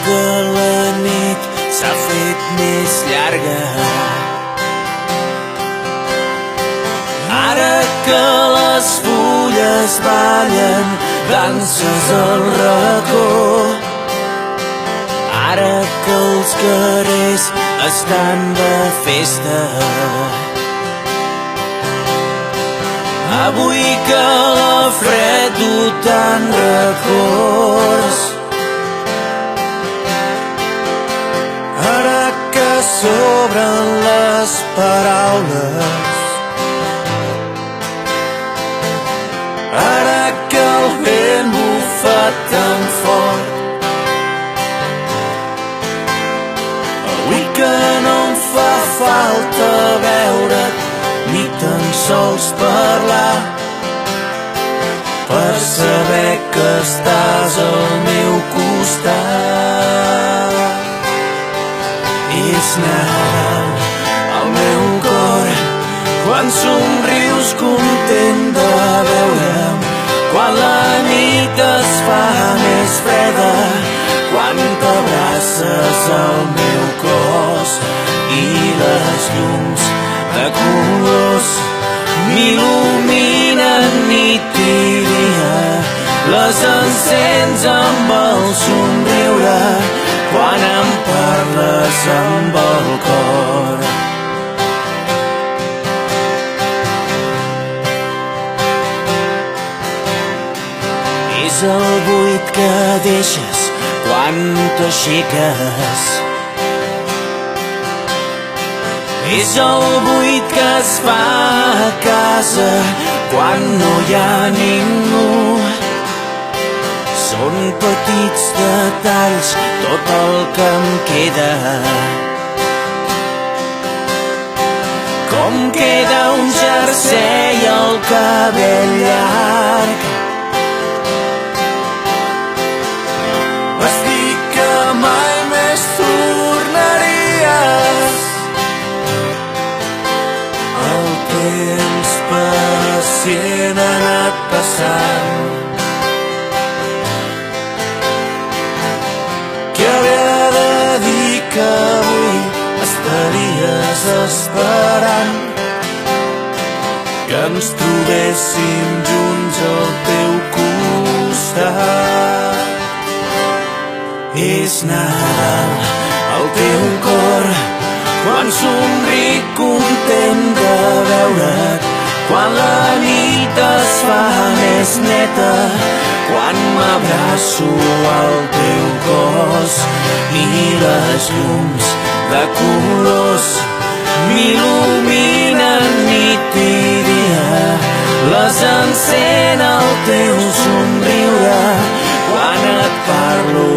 que la nit s'ha fet més llarga. Ara que les fulles ballen danses al racó, ara que els carrers estan de festa, avui que la fred du tant records, ara que s'obren les paraules, ara que el vent bufa tan fort, avui que no em fa falta veure't ni tan sols parlar per saber que estàs al meu costat. És Nadal al meu cor quan somrius content de veure'm, quan la nit es fa més freda, quan t'abraces al meu cos i les llums de colors m'il·luminen nit i dia, les encens amb el somriure quan em parles amb el cor. És el buit que deixes quan t'aixeques, és el buit que es fa a casa quan no hi ha ningú. Són petits detalls tot el que em queda, com queda un jersei al cabell llarg, vestit que mai més tornaries. El temps pacient ha anat passant, que havia de dir que avui estaries esperant que ens trobéssim junts al teu costat. És Nadal al teu cor quan somric content de veure't, quan la nit es fa més neta, quan m'abraço al teu cos i les llums de colors m'il·luminen nit i dia, les encén el teu somriure quan et parlo